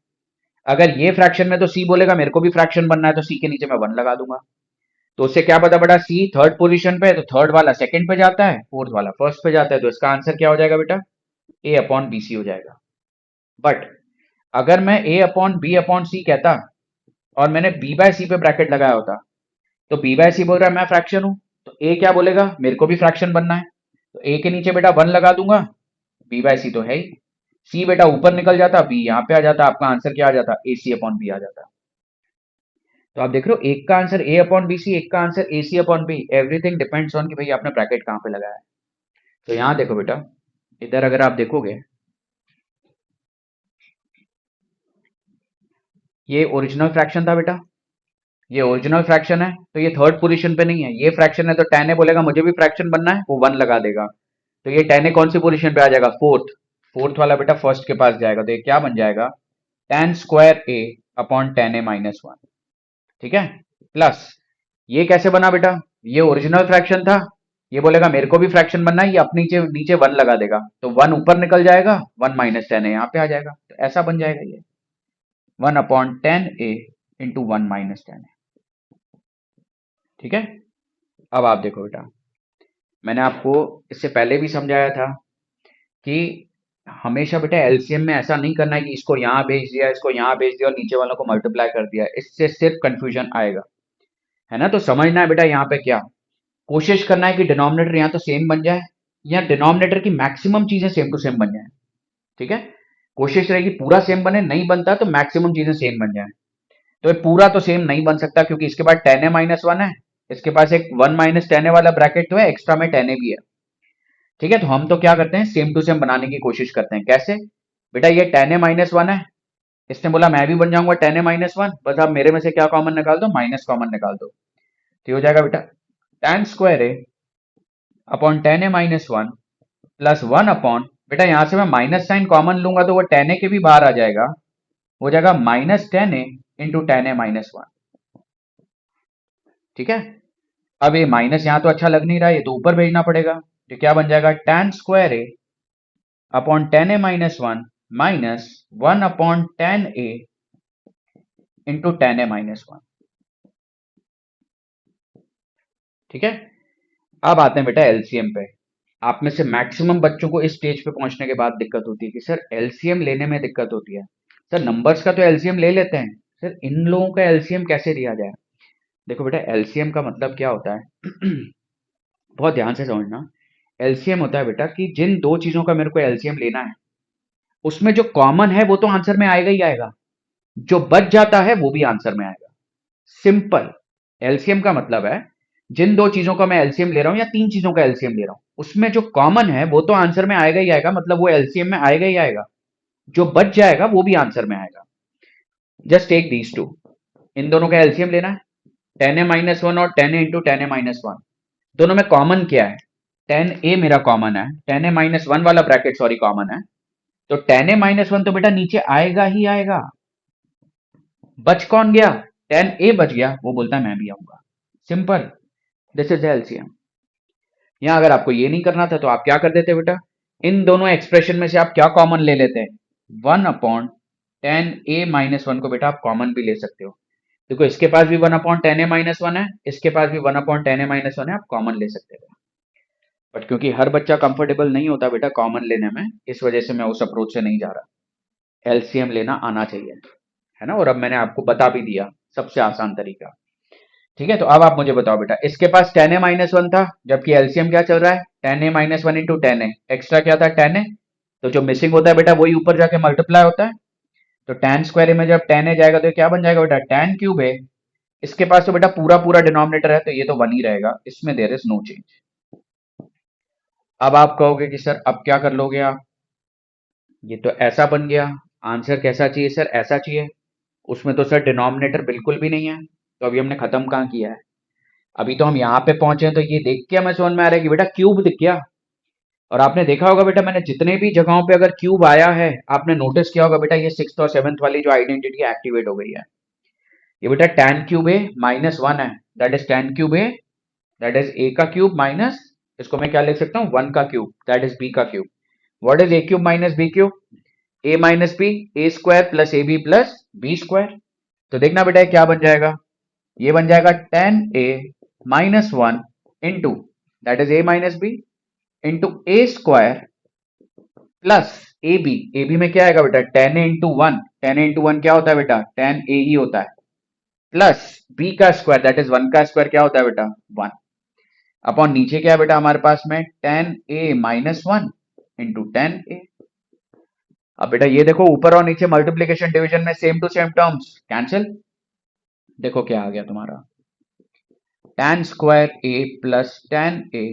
अगर ये फ्रैक्शन में तो c बोलेगा मेरे को भी फ्रैक्शन बनना है, तो c के नीचे मैं 1 लगा दूंगा। तो उससे क्या पता पड़ा, सी थर्ड पोजीशन पे है तो थर्ड वाला सेकंड पे जाता है, फोर्थ वाला फर्स्ट पे जाता है, तो इसका आंसर क्या हो जाएगा बेटा a/bc हो जाएगा। बट अगर मैं a/b/c कहता और मैंने b/c पे ब्रैकेट लगाया होता, तो b/c बोल रहा है मैं फ्रैक्शन हूं, तो a क्या बोलेगा मेरे को भी फ्रैक्शन बनना है, तो a के नीचे बेटा 1 लगा दूंगा, b/c तो है ही, c बेटा ऊपर निकल जाता, b यहाँ पे आ जाता, आपका आंसर क्या आ जाता ac/b आ जाता। तो आप देख रहे हो एक का आंसर a/bc, एक का answer ac/b, everything depends on कि भाई आपने ब्रैकेट कहां पे लगाया है। तो यहां देखो बेटा, इधर अगर आप देखोगे ये ओरिजिनल फ्रैक्शन था बेटा, ये ओरिजिनल फ्रैक्शन है, तो ये थर्ड पोजीशन पे नहीं है, ये फ्रैक्शन है, तो tan a बोलेगा मुझे भी फ्रैक्शन बनना है, वो 1 लगा देगा, तो ये tan a कौन सी पोजीशन पे आ जाएगा, फोर्थ, फोर्थ वाला बेटा फर्स्ट के पास जाएगा, तो ये क्या बन जाएगा tan² a/tan a-1। ठीक है, प्लस ये कैसे बना बेटा, ये ओरिजिनल फ्रैक्शन था, ये बोलेगा मेरे को भी फ्रैक्शन बनना है, ये अपने नीचे नीचे 1 लगा देगा, तो 1 ऊपर निकल जाएगा, 1 - 10 है यहाँ पे आ जाएगा, तो ऐसा बन जाएगा ये 1/10a इंटू 1 - 10 है। ठीक है, अब आप देखो बेटा, मैंने आपको इससे पहले भी समझाया था कि हमेशा बेटा एलसीएम में ऐसा नहीं करना है कि इसको यहाँ भेज दिया, इसको यहाँ भेज दिया और नीचे वालों को मल्टीप्लाई कर दिया, इससे सिर्फ कंफ्यूजन आएगा, है ना। तो समझना है बेटा यहाँ पे क्या कोशिश करना है कि डिनोमिनेटर यहाँ तो सेम बन जाए या डिनोमिनेटर की मैक्सिमम चीजें सेम टू सेम बन जाए। ठीक है, कोशिश रहेगी पूरा सेम बने, नहीं बनता तो मैक्सिमम चीजें सेम बन जाए। तो ये पूरा तो सेम नहीं बन सकता क्योंकि इसके बाद टेन ए माइनस वन है, इसके पास एक वन माइनस टेन ए वाला ब्रैकेट तो है, एक्स्ट्रा में टेन ए भी है। ठीक है, तो हम तो क्या करते हैं, सेम टू सेम बनाने की कोशिश करते हैं। कैसे बेटा, ये टेन ए माइनस वन है, इसने बोला मैं भी बन जाऊंगा टेन ए माइनस वन, बस आप मेरे में से क्या कॉमन निकाल दो, माइनस कॉमन निकाल दो। तो ये हो जाएगा बेटा tan square A upon tan A minus one plus one upon, बेटा यहां से मैं माइनस साइन कॉमन लूंगा तो वो टेन ए के भी बाहर आ जाएगा, हो जाएगा minus tan A into tan A minus one. ठीक है, अब ये माइनस यहां तो अच्छा लग नहीं रहा है, ये तो ऊपर भेजना पड़ेगा। तो क्या बन जाएगा, tan square A upon tan A minus one minus one upon tan A into tan A minus one. ठीक है, अब आते हैं बेटा एलसीएम पे। आप में से मैक्सिमम बच्चों को इस स्टेज पे पहुंचने के बाद दिक्कत होती है कि सर एलसीएम लेने में दिक्कत होती है, सर नंबर्स का तो एलसीएम ले लेते हैं, सर इन लोगों का एलसीएम कैसे लिया जाए। देखो बेटा, एलसीएम का मतलब क्या होता है बहुत ध्यान से समझना। एलसीएम होता है बेटा कि जिन दो चीजों का मेरे को एलसीएम लेना है, उसमें जो कॉमन है वो तो आंसर में आएगा ही आएगा, जो बच जाता है वो भी आंसर में आएगा। सिंपल। एलसीएम का मतलब है जिन दो चीजों का मैं एलसीएम ले रहा हूं या तीन चीजों का एलसीएम ले रहा हूं, उसमें जो कॉमन है वो तो आंसर में आएगा ही आएगा, मतलब वो एलसीएम में आएगा ही आएगा, जो बच जाएगा वो भी आंसर में आएगा। जस्ट टेक दीज टू, इन दोनों का एलसीएम लेना है, टेन ए माइनस वन और ten A into tan A minus one. दोनों में कॉमन क्या है, टेन ए मेरा कॉमन है, टेन ए माइनस वन वाला ब्रैकेट सॉरी कॉमन है, तो टेन ए माइनस वन तो बेटा नीचे आएगा ही आएगा। बच कौन गया, टेन ए बच गया, वो बोलता है मैं भी आऊंगा। Simple, this is LCM. यहां अगर आपको ये नहीं करना था तो आप क्या कर देते बेटा, इन दोनों एक्सप्रेशन में से आप क्या कॉमन ले लेते हैं, one upon tan A minus one को बेटा आप कॉमन भी ले सकते हो। देखो इसके पास भी one upon tan A minus one है, इसके पास भी one upon tan A minus one है, आप कॉमन ले सकते हो। बट क्योंकि हर बच्चा कंफर्टेबल नहीं होता बेटा कॉमन लेने में, इस वजह से मैं उस अप्रोच से नहीं जा रहा। एलसीएम लेना आना चाहिए, है ना, और अब मैंने आपको बता भी दिया सबसे आसान तरीका। ठीक है, तो अब आप मुझे बताओ बेटा, इसके पास टेन ए माइनस वन था, जबकि एलसीएम क्या चल रहा है, ten A minus one into tan A, extra क्या था टेन ए, तो जो मिसिंग होता है बेटा वही ऊपर जाके मल्टीप्लाई होता है। तो टेन स्क्वायर में जब टेन ए जाएगा तो क्या बन जाएगा बेटा, टेन क्यूब ए। इसके पास तो बेटा पूरा पूरा डिनोमिनेटर है तो ये तो वन ही रहेगा, इसमें देयर इज नो चेंज। अब आप कहोगे कि सर अब क्या कर लोगे आप, ये तो ऐसा बन गया, आंसर कैसा चाहिए सर, ऐसा चाहिए, उसमें तो सर डिनोमिनेटर बिल्कुल भी नहीं है, तो अभी हमने खत्म कहाँ किया है, अभी तो हम यहाँ पे पहुंचे हैं। तो ये देख के हमें समझ में आ रहा है कि बेटा क्यूब दिख गया। और आपने देखा होगा बेटा, मैंने जितने भी जगहों पे अगर क्यूब आया है, आपने नोटिस किया होगा बेटा ये सिक्स्थ और सेवंथ वाली जो आइडेंटिटी एक्टिवेट हो गई है। ये बेटा ten cube A minus one है, that is ten cube A, that is ए का क्यूब माइनस, इसको मैं क्या लिख सकता हूँ, वन का क्यूब, दैट इज बी का cube. What is A cube minus B cube, A minus B, A square plus A B plus B square. तो देखना बेटा ये क्या बन जाएगा, ये बन जाएगा tan A minus one into, that is A minus B into A square plus A B में क्या आएगा बेटा, tan A into one, tan A into one क्या होता है बेटा, टेन ए ही होता है, प्लस बी का स्क्वायर दैट इज वन का स्क्वायर क्या होता है बेटा, वन, अपॉन नीचे क्या है बेटा हमारे पास में, tan A minus one into tan A. अब बेटा ये देखो ऊपर और नीचे मल्टीप्लीकेशन डिवीजन में same to same terms cancel, देखो क्या आ गया तुम्हारा, tan square A plus tan A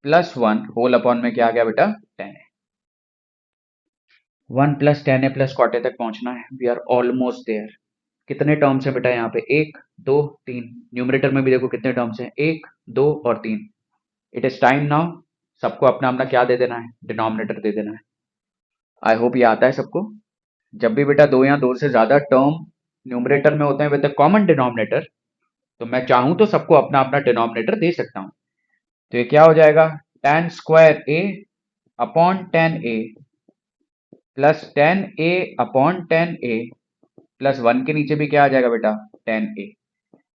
plus one whole upon में क्या आ गया बेटा, tan A. One plus tan A plus cot A तक पहुंचना है, वी आर ऑलमोस्ट देयर। कितने टर्म्स है बेटा यहाँ पे, एक दो तीन, न्यूमरेटर में भी देखो कितने टर्म्स हैं, एक दो और तीन। इट इज टाइम नाउ सबको अपना अपना क्या दे देना है, डिनोमिनेटर दे देना है। आई होप ये आता है सबको। जब भी बेटा दो या दो से ज्यादा टर्म न्यूमरेटर में होते हैं विद कॉमन डिनोमिनेटर, तो मैं चाहूं तो सबको अपना अपना डिनोमिनेटर दे सकता हूं। तो ये क्या हो जाएगा, tan square A upon tan A plus tan A upon tan A plus one के नीचे भी क्या आ जाएगा बेटा, टेन ए।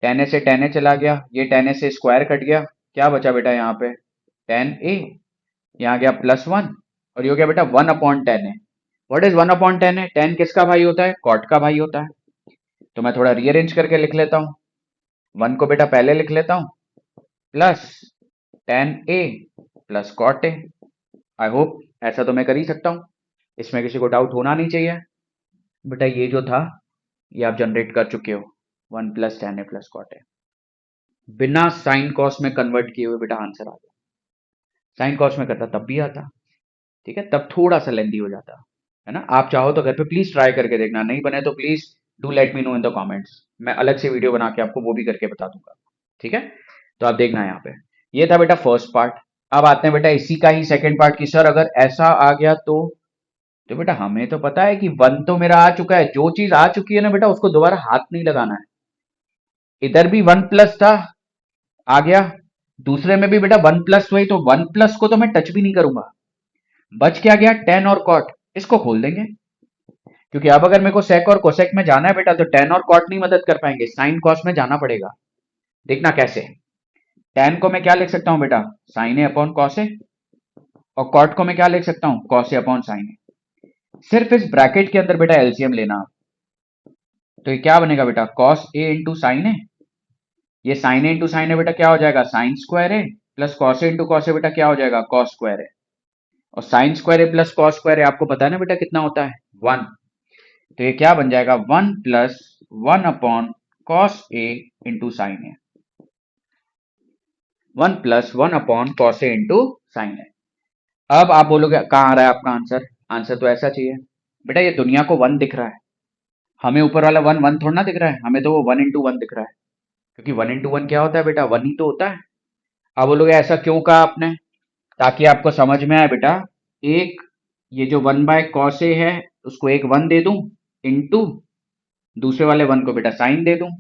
टेन ए से टेन ए चला गया, ये टेन ए से स्क्वायर कट गया, क्या बचा बेटा यहाँ पे, टेन ए, यहाँ गया प्लस वन, और ये हो गया बेटा one upon tan A. What is one upon tan A, ten किसका भाई होता है, कॉट का भाई होता है। तो मैं थोड़ा रीअरेंज करके लिख लेता हूँ, वन को बेटा पहले लिख लेता हूँ, plus tan A plus cot A. I hope ऐसा तो मैं कर ही सकता हूँ। इसमें किसी को डाउट होना नहीं चाहिए। बेटा ये जो था ये आप जनरेट कर चुके हो, 1 plus tan a plus cot A, बिना साइन कॉस में कन्वर्ट किए हुए बेटा आंसर आ गया। साइन कॉस में करता तब भी आता, ठीक है, तब थोड़ा सा लेंदी हो जाता है ना। आप चाहो तो घर पे प्लीज ट्राई करके देखना, नहीं बने तो please do let me know in the comments, मैं अलग से वीडियो बना के आपको वो भी करके बता दूंगा, ठीक है। तो आप देखना यहाँ पे, ये था बेटा फर्स्ट पार्ट। अब आते हैं बेटा इसी का ही सेकंड पार्ट की सर अगर ऐसा आ गया तो बेटा हमें तो पता है कि वन तो मेरा आ चुका है, जो चीज आ चुकी है ना बेटा उसको दोबारा हाथ नहीं लगाना है। इधर भी वन प्लस था, आ गया, दूसरे में भी बेटा वन प्लस हुई, तो वन प्लस को तो मैं टच भी नहीं करूंगा। बच क्या गया, टेन और कॉट, इसको खोल देंगे, क्योंकि अब अगर मेरे को सेक और कोसेक में जाना है बेटा तो टेन और कॉट नहीं मदद कर पाएंगे, साइन कॉस में जाना पड़ेगा। देखना कैसे, टेन को मैं क्या लिख सकता हूं बेटा, sign A upon cos A, और कॉट को मैं क्या लिख सकता हूं, कॉस ए अपॉन साइन ए। सिर्फ इस ब्रैकेट के अंदर बेटा एलसीएम लेना, तो ये क्या बनेगा बेटा, कॉस ए इंटू साइन ए, ये साइन ए इंटू साइन ए बेटा क्या हो जाएगा, sine square A, plus cos A into cos A बेटा क्या हो जाएगा, कॉस स्क्वायर ए, और sine square A plus cos square ए आपको पता है ना बेटा कितना होता है, 1। तो ये क्या बन जाएगा, 1 plus 1 upon cos A into sine A, 1 plus 1 upon cos A into sine ए। अब आप बोलोगे कहाँ आ रहा है आपका आंसर, आंसर तो ऐसा चाहिए बेटा, ये दुनिया को 1 दिख रहा है, हमें ऊपर वाला 1 1 थोड़ा ना दिख रहा है, हमें तो वो 1 इंटू 1 दिख रहा है, क्योंकि 1 इंटू 1 क्या होता है बेटा, 1 ही तो होता है। आप बोलोगे ऐसा क्यों कहा आपने, ताकि आपको समझ में आए बेटा, एक ये जो 1 बाय कॉस ए है उसको एक 1 दे दूं, इंटू दूसरे वाले 1 को बेटा साइन दे दूं,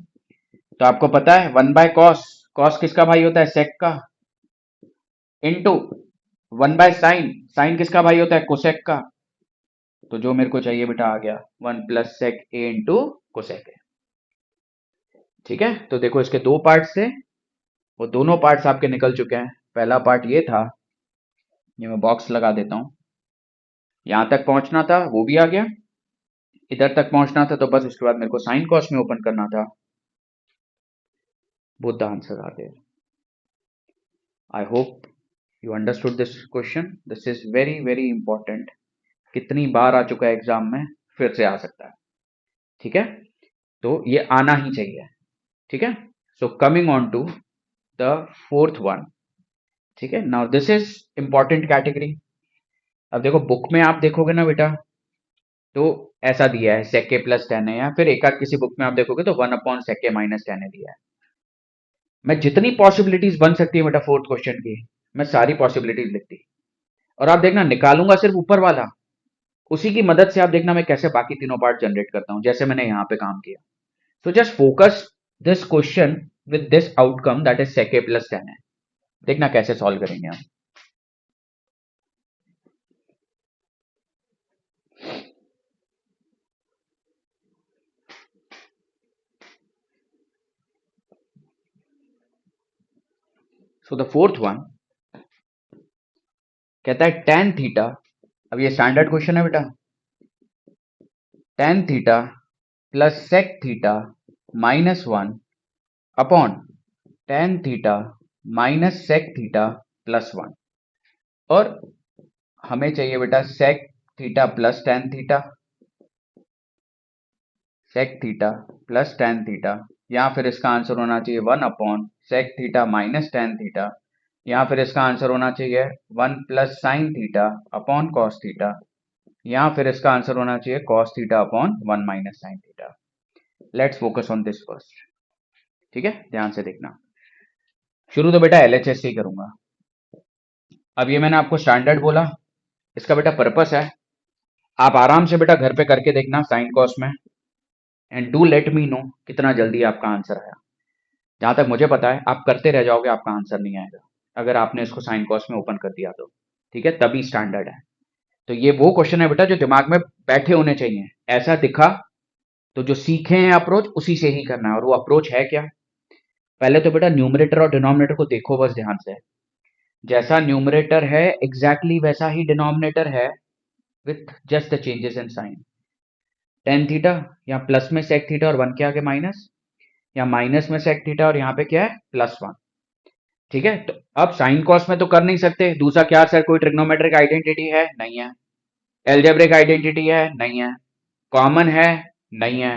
तो आपको पता है 1 बाय कॉस, कॉस किसका भाई होता है, सेक का, इंटू 1 बाय साइन, साइन किसका भाई होता है, कोसेक का। तो जो मेरे को चाहिए बेटा आ गया 1 plus sec A into cosec A, ठीक है। तो देखो इसके दो पार्ट्स थे, वो दोनों पार्ट्स आपके निकल चुके हैं। पहला पार्ट ये था, ये मैं बॉक्स लगा देता हूं, यहां तक पहुंचना था वो भी आ गया, इधर तक पहुंचना था तो बस उसके बाद मेरे को साइन कॉस में ओपन करना था, both the answers are there. I hope you understood this question. This is very very important. कितनी बार आ चुका है एग्जाम में, फिर से आ सकता है, ठीक है। तो ये आना ही चाहिए, ठीक है। So coming on to the fourth one, ठीक है। Now this is important category. अब देखो बुक में आप देखोगे ना बेटा, तो ऐसा दिया है सेक ए प्लस टेन है, या फिर एक आध किसी बुक में आप देखोगे तो 1 अपॉन सेक ए माइनस टेन है दिया है। मैं जितनी पॉसिबिलिटीज बन सकती है बेटा फोर्थ क्वेश्चन की, मैं सारी पॉसिबिलिटीज लिखती, और आप देखना निकालूंगा सिर्फ ऊपर वाला, उसी की मदद से आप देखना मैं कैसे बाकी तीनों पार्ट जनरेट करता हूं, जैसे मैंने यहां पे काम किया। So just focus this question with this outcome that is sec A plus tan है, देखना कैसे सॉल्व करेंगे हम। सो द फोर्थ वन कहता है टेन थीटा, अब ये स्टैंडर्ड क्वेश्चन है बेटा, tan theta plus sec theta minus 1 upon tan theta minus sec theta plus 1, और हमें चाहिए बेटा sec theta plus tan theta, sec theta plus tan theta, या फिर इसका आंसर होना चाहिए 1 upon sec theta minus tan theta, या फिर इसका आंसर होना चाहिए 1 plus sine theta upon cos theta, या फिर इसका आंसर होना चाहिए cos theta upon 1 minus sine theta. Let's focus on this first, ठीक है, ध्यान से देखना। शुरू तो बेटा एलएचएस से ही करूंगा। अब ये मैंने आपको स्टैंडर्ड बोला, इसका बेटा पर्पस है, आप आराम से बेटा घर पे करके देखना साइन कॉस में, and do let me no कितना जल्दी आपका आंसर आया। जहां तक मुझे पता है आप करते रह जाओगे, आपका आंसर नहीं आएगा अगर आपने इसको साइन कॉस में ओपन कर दिया तो, ठीक है, तभी स्टैंडर्ड है। तो ये वो क्वेश्चन है बेटा जो दिमाग में बैठे होने चाहिए, ऐसा दिखा तो जो सीखे हैं अप्रोच उसी से ही करना है, और वो अप्रोच है क्या, पहले तो बेटा न्यूमरेटर और डिनोमिनेटर को देखो बस ध्यान से, जैसा न्यूमरेटर है एग्जैक्टली वैसा ही डिनोमिनेटर है, with just the changes in sign. Tan theta या प्लस में सेक थीटा और 1 के आगे माइनस, या माइनस में सेक थीटा और यहाँ पे क्या है प्लस 1, ठीक है। तो अब साइन कॉस में तो कर नहीं सकते, दूसरा क्या सर कोई ट्रिग्नोमेट्रिक आइडेंटिटी है, नहीं है, एल्जेब्रिक आइडेंटिटी है, नहीं है। कॉमन है, नहीं है।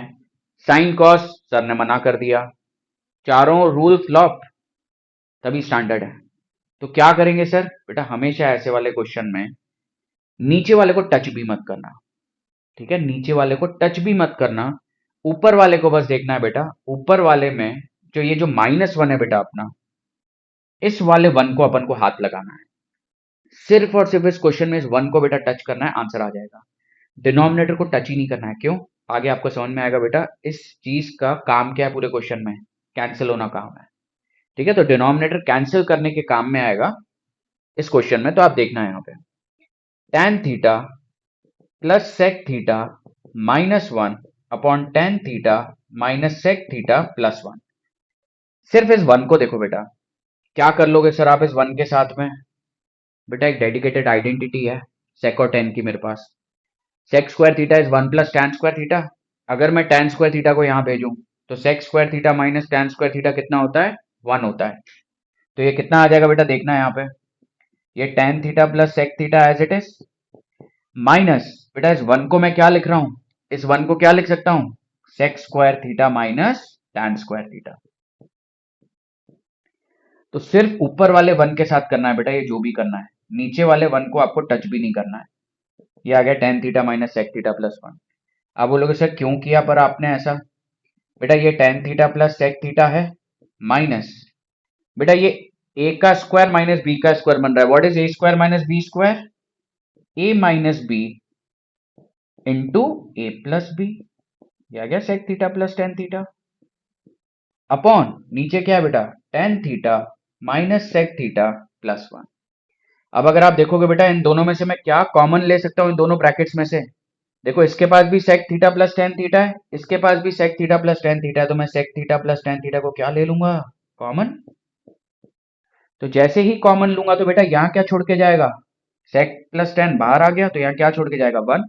साइन कॉस सर ने मना कर दिया। चारों रूल फ्लॉप, तभी स्टैंडर्ड है। तो क्या करेंगे सर? बेटा हमेशा ऐसे वाले क्वेश्चन में नीचे वाले को टच भी मत करना, ठीक है? नीचे वाले को टच भी मत करना, ऊपर वाले को बस देखना है बेटा। ऊपर वाले में जो ये जो -1 है बेटा अपना, इस वाले 1 को अपन को हाथ लगाना है। सिर्फ और सिर्फ इस क्वेश्चन में इस 1 को बेटा टच करना है, आंसर आ जाएगा। डिनोमिनेटर को टच ही नहीं करना है। क्यों? आगे आपको समझ में आएगा बेटा। इस चीज का काम क्या है पूरे क्वेश्चन में? कैंसिल होना काम है, ठीक है? तो डिनोमिनेटर कैंसिल करने के काम में आएगा इस क्वेश्चन में। तो आप देखना है यहाँ पे tan theta plus sec theta -1 upon tan theta minus sec theta plus 1। सिर्फ इस 1 को देखो बेटा, क्या कर लोगे सर आप इस 1 के साथ में? बेटा एक डेडिकेटेड आइडेंटिटी है सेक और tan की मेरे पास। Sec square theta is 1 plus tan square theta. अगर मैं tan स्क्वायर थीटा को यहाँ भेजूं तो sec square theta minus tan square theta कितना होता है? 1 होता है। तो ये कितना आ जाएगा बेटा? देखना है यहाँ पे। ये tan theta plus sec theta as it is minus, बेटा इस 1 को मैं क्या लिख रहा हूं? इस 1 को क्या लिख सकता हूं? Sec square theta minus tan square theta. तो सिर्फ ऊपर वाले 1 के साथ करना है बेटा ये जो भी करना है, नीचे वाले 1 को आपको टच भी नहीं करना है। ये आ गया tan theta minus sec theta plus 1। आप बोलोगे सर क्यों किया पर आपने ऐसा? बेटा ये tan theta plus sec theta है माइनस, बेटा ये a का स्क्वायर माइनस b का स्क्वायर बन रहा है। What is a square minus b square? a minus b into a plus b। ये आ गया sec theta plus tan theta upon नीचे क्या है बेटा? tan theta minus sec theta plus 1। अब अगर आप देखोगे बेटा इन दोनों में से मैं क्या कॉमन ले सकता हूं इन दोनों ब्रैकेट्स में से? देखो इसके पास भी sec theta plus tan theta है, इसके पास भी sec theta plus tan theta है। तो मैं sec theta plus tan theta को क्या ले लूंगा? कॉमन। तो जैसे ही कॉमन लूंगा तो बेटा यहां क्या छोड़ के जाएगा? सेक प्लस tan बाहर आ गया, तो यहां क्या छोड़ के जाएगा? 1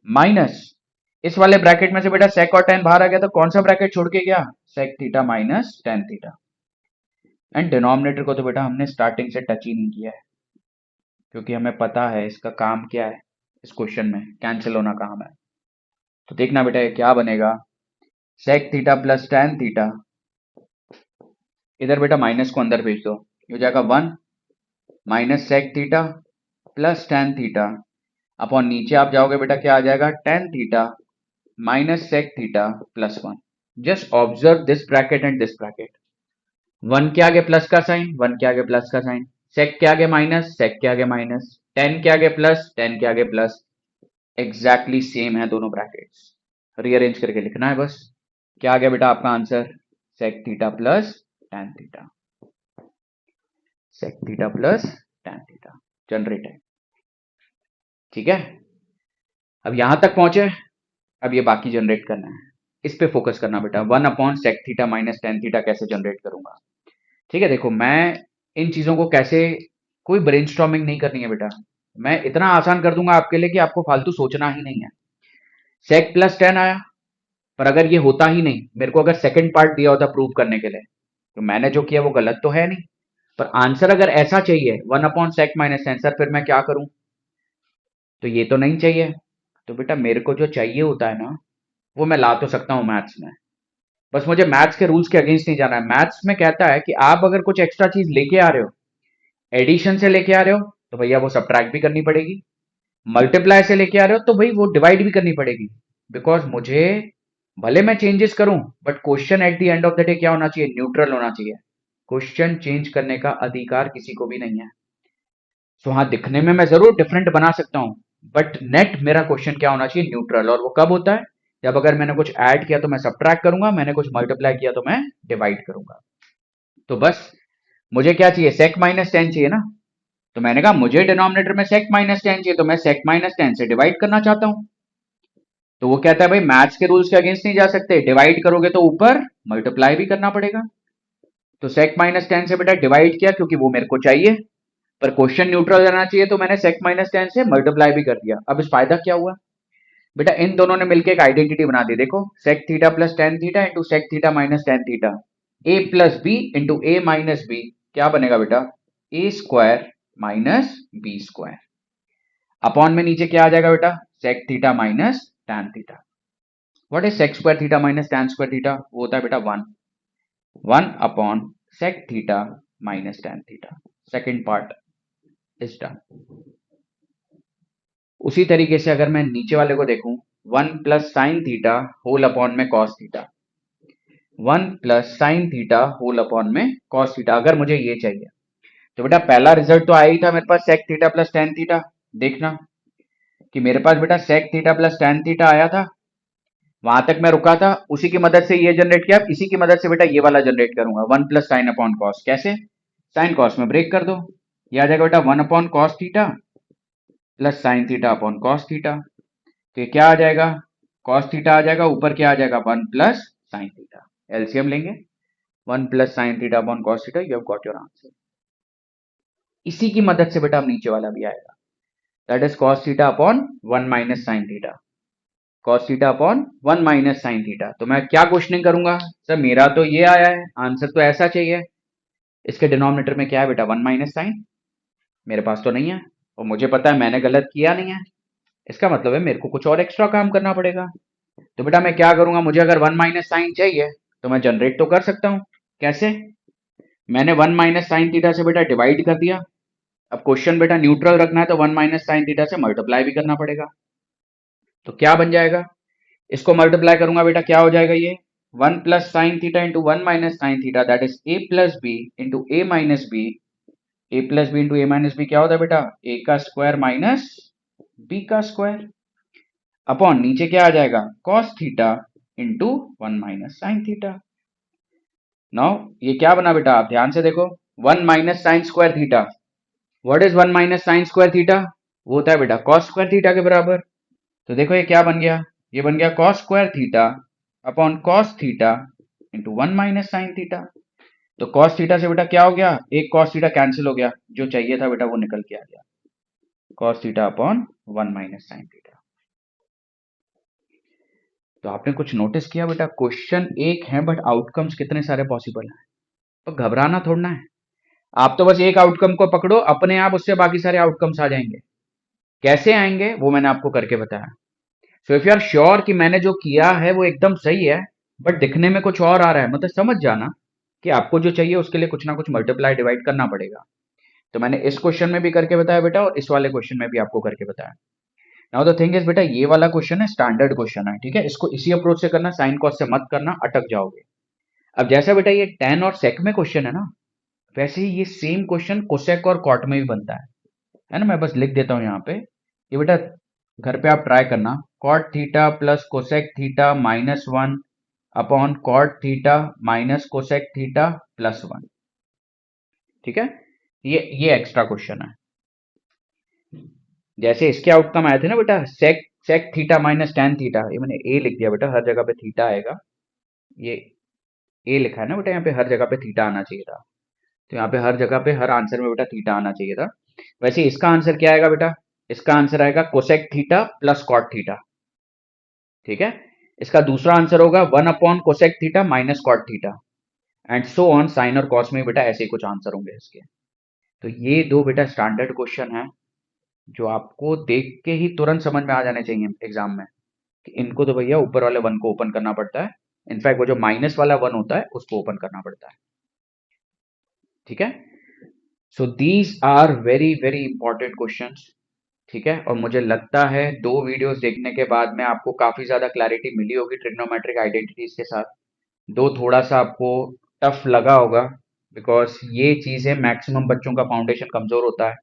माइनस इस वाले ब्रैकेट में से बेटा सेक और tan बाहर आ गया, तो कौन सा ब्रैकेट छोड़ के गया? Sec theta minus tan theta. And denominator को तो बेटा हमने स्टार्टिंग से टच ही नहीं किया है, क्योंकि हमें पता है इसका काम क्या है। इस क्वेश्चन में कैंसिल होना काम है। तो देखना बेटा ये क्या बनेगा? Sec theta plus tan theta, इधर बेटा माइनस को अंदर भेज दो, ये हो जाएगा 1 minus sec theta plus tan theta upon नीचे आप जाओगे बेटा क्या आ जाएगा? tan theta minus sec theta plus 1। Just observe this bracket and this bracket. 1 के आगे प्लस का साइन, 1 के आगे प्लस का साइन, सेक के आगे माइनस, सेक के आगे माइनस, tan के आगे प्लस, tan के आगे प्लस। एग्जैक्टली सेम है दोनों ब्रैकेट्स। रीअरेंज करके लिखना है बस। क्या आ गया बेटा आपका answer? Sec theta plus tan theta. Sec theta plus tan theta generate है, ठीक है? अब यहां तक पहुंचे, अब ये बाकी जनरेट करना है। इस पे फोकस करना बेटा। 1 upon sec theta minus tan theta कैसे जनरेट करूंगा, ठीक है? देखो मैं इन चीजों को कैसे, कोई ब्रेनस्टॉर्मिंग नहीं करनी है बेटा। मैं इतना आसान कर दूंगा आपके लिए कि आपको फालतू सोचना ही नहीं है। सेक प्लस tan आया, पर अगर ये होता ही नहीं, मेरे को अगर सेकंड पार्ट दिया होता प्रूव करने के लिए, तो मैंने जो किया वो गलत तो है नहीं। पर आंसर अगर ऐसा चाहिए 1 upon sec minus tan, sir फिर मैं क्या करूं? तो ये तो नहीं चाहिए। तो बेटा मेरे को जो चाहिए होता है ना, वो मैं ला तो सकता हूं मैथ्स में, बस मुझे मैथ्स के रूल्स के अगेंस्ट नहीं जाना है। मैथ्स में कहता है कि आप अगर कुछ एक्स्ट्रा चीज लेके आ रहे हो, एडिशन से लेके आ रहे हो, तो भैया वो सब्ट्रैक्ट भी करनी पड़ेगी। मल्टीप्लाई से लेके आ रहे हो तो भाई वो डिवाइड भी करनी पड़ेगी। बिकॉज मुझे, भले मैं चेंजेस करूं, but question at the end of the day क्या होना चाहिए? न्यूट्रल होना चाहिए। क्वेश्चन चेंज करने का अधिकार किसी को भी नहीं है। सो हाँ, दिखने में मैं जरूर डिफरेंट बना सकता हूं, बट नेट मेरा क्वेश्चन क्या होना चाहिए? न्यूट्रल। और वो कब होता है? जब अगर मैंने कुछ ऐड किया तो मैं सब्ट्रैक्ट करूंगा, मैंने कुछ मल्टीप्लाई किया तो मैं डिवाइड करूंगा। तो बस मुझे क्या चाहिए? सेक माइनस tan चाहिए ना। तो मैंने कहा मुझे डिनोमिनेटर में सेक माइनस tan चाहिए, तो मैं सेक माइनस tan से डिवाइड करना चाहता हूं। तो वो कहता है भाई मैथ्स के रूल्स के अगेंस्ट नहीं जा सकते, डिवाइड करोगे तो ऊपर मल्टीप्लाई भी करना पड़ेगा। तो सेक माइनस tan से बेटा डिवाइड किया क्योंकि वो मेरे को चाहिए, पर क्वेश्चन न्यूट्रल रहना चाहिए, तो मैंने सेक माइनस tan से मल्टीप्लाई भी कर दिया। अब इस फायदा क्या हुआ बेटा? इन दोनों ने मिलकर एक आइडेंटिटी बना दी। देखो sec theta plus tan theta into sec theta minus tan theta, A plus B into A minus B, क्या बनेगा बेटा? A square minus B square. Upon में नीचे क्या आ जाएगा बेटा, sec theta minus tan theta. What is sec square theta minus tan square theta, वो होता है बेटा 1 upon sec theta minus tan theta. Second part is done. उसी तरीके से अगर मैं नीचे वाले को देखूं, 1 plus sine theta whole upon में cos theta, 1 plus sine theta whole upon में कॉस थीटा, अगर मुझे ये चाहिए तो बेटा पहला रिजल्ट तो आया ही था मेरे पास sec theta plus tan theta. देखना कि मेरे पास बेटा sec theta plus tan theta आया था, वहां तक मैं रुका था, उसी की मदद से ये जनरेट किया, इसी की मदद से बेटा ये वाला जनरेट करूंगा, 1 प्लस साइन अपॉन कॉस। कैसे, साइन कॉस में ब्रेक कर दो, ये आ जाएगा बेटा 1 upon cos theta plus sine theta upon cos theta. तो ये क्या आ जाएगा, कॉस थीटा आ जाएगा, ऊपर क्या आ जाएगा 1 प्लस साइन थीटा। एलसीएम लेंगे, 1 plus sine theta upon cos theta, you have got your answer. इसी की मदद से बेटा अब नीचे वाला भी आएगा, that is cos theta upon 1 minus sine theta, cos theta upon 1 minus sine theta. तो मैं क्या क्वेश्चनिंग करूंगा, सर मेरा तो ये आया है, आंसर तो ऐसा चाहिए, इसके डिनोमिनेटर में क्या है बेटा 1 माइनस साइन, मेरे पास तो नहीं है, और मुझे पता है मैंने गलत किया नहीं है, इसका मतलब है मेरे को कुछ और एक्स्ट्रा काम करना पड़ेगा। तो बेटा मैं क्या करूंगा, मुझे अगर 1 माइनस साइन चाहिए तो मैं जनरेट तो कर सकता हूं। कैसे, मैंने 1 माइनस साइन थीटा से बेटा डिवाइड कर दिया, अब क्वेश्चन बेटा न्यूट्रल रखना है तो 1 माइनस साइन थीटा से मल्टीप्लाई भी करना पड़ेगा। तो क्या बन जाएगा, इसको मल्टीप्लाई करूंगा बेटा, क्या हो जाएगा ये 1 plus sine theta into 1 minus sine theta, that is A plus B into A minus B, A plus B into A minus B क्या होता है बेटा, ए का स्क्वायर माइनस बी का स्क्वायर, अपॉन नीचे क्या आ जाएगा cos theta into 1 minus sine theta. Now ये क्या बना बेटा, आप ध्यान से देखो, 1 minus sine square theta, what is 1 minus sine square theta, वो होता है बेटा कॉस स्क्वायर थीटा के बराबर। तो देखो ये क्या बन गया, ये बन गया cos square theta upon cos theta into 1 minus sine theta. तो कॉस थीटा से बेटा क्या हो गया, एक कॉस थीटा कैंसिल हो गया, जो चाहिए था बेटा वो निकल के आ गया, cos theta upon 1 minus sine theta. तो आपने कुछ नोटिस किया बेटा, क्वेश्चन एक है बट आउटकम्स कितने सारे पॉसिबल हैं। तो घबराना थोड़ना है, आप तो बस एक आउटकम को पकड़ो, अपने आप उससे बाकी सारे आउटकम्स आ जाएंगे। कैसे आएंगे वो मैंने आपको करके बताया। So if you are sure कि मैंने जो किया है वो एकदम सही है, बट दिखने में कुछ और आ रहा है, मतलब समझ जाना कि आपको जो चाहिए उसके लिए कुछ ना कुछ मल्टीप्लाई डिवाइड करना पड़ेगा। तो मैंने इस क्वेश्चन में भी करके बताया बेटा, और इस वाले क्वेश्चन में भी आपको करके बताया। नाउ द थिंग इज बेटा, ये वाला क्वेश्चन है स्टैंडर्ड क्वेश्चन है, ठीक है, इसको इसी अप्रोच से करना, साइन कॉस से मत करना, अटक जाओगे। अब जैसा बेटा ये टेन और सेक में क्वेश्चन है ना, वैसे ही ये सेम क्वेश्चन कोसेक और कॉट में भी बनता है ना। मैं बस लिख देता हूं यहाँ पे, ये बेटा घर पे आप ट्राई करना, cot theta plus cosec theta minus 1 upon cot theta minus cosec theta plus 1, ठीक है। ये एक्स्ट्रा क्वेश्चन है। जैसे इसके आउटकम आए थे ना बेटा, sec sec theta minus tan theta, ये मैंने ए लिख दिया बेटा, हर जगह पे थीटा आएगा, ये ए लिखा है ना बेटा, यहाँ पे हर जगह पे थीटा आना चाहिए था, तो यहाँ पे हर जगह पे हर आंसर में बेटा थीटा आना चाहिए था। वैसे इसका आंसर क्या आएगा बेटा, इसका आंसर आएगा cosec theta plus cot theta, ठीक है। इसका दूसरा आंसर होगा 1 upon cosec theta minus cot theta, and so on, sine और कॉस में बेटा ऐसे ही कुछ आंसर होंगे इसके। तो ये दो बेटा स्टैंडर्ड क्वेश्चन है जो आपको देख के ही तुरंत समझ में आ जाने चाहिए एग्जाम में, कि इनको तो भैया ऊपर वाले वन को ओपन करना पड़ता है, इनफैक्ट वो जो माइनस वाला वन होता है उसको ओपन करना पड़ता है, ठीक है। So these are very very important questions, ठीक है। और मुझे लगता है दो वीडियोस देखने के बाद में आपको काफी ज्यादा क्लैरिटी मिली होगी ट्रिग्नोमेट्रिक आइडेंटिटीज के साथ। दो थोड़ा सा आपको टफ लगा होगा, बिकॉज ये चीजें मैक्सिमम बच्चों का फाउंडेशन कमजोर होता है,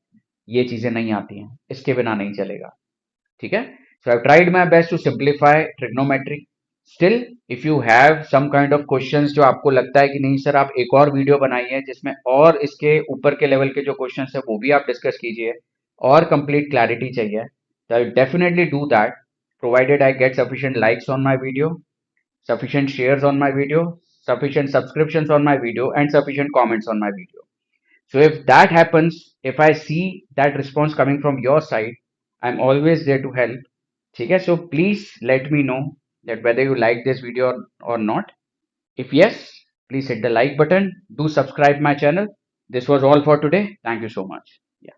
ये चीजें नहीं आती हैं, इसके बिना नहीं चलेगा, ठीक है। So I tried my best to simplify trigonometry. Still if you have some kind of questions जो आपको लगता है कि नहीं सर आप एक और वीडियो बनाइए जिसमें और इसके ऊपर के लेवल के जो क्वेश्चंस है वो भी आप डिस्कस कीजिए, और कंप्लीट क्लैरिटी चाहिए, तो I definitely do that, provided I get sufficient likes on my video, sufficient shares on my video, sufficient subscriptions on my video, and sufficient comments on my video. So if that happens, if I see that response coming from your side, I'm always there to help. Okay, so please let me know that whether you like this video or not. If yes, please hit the like button. Do subscribe my channel. This was all for today. Thank you so much.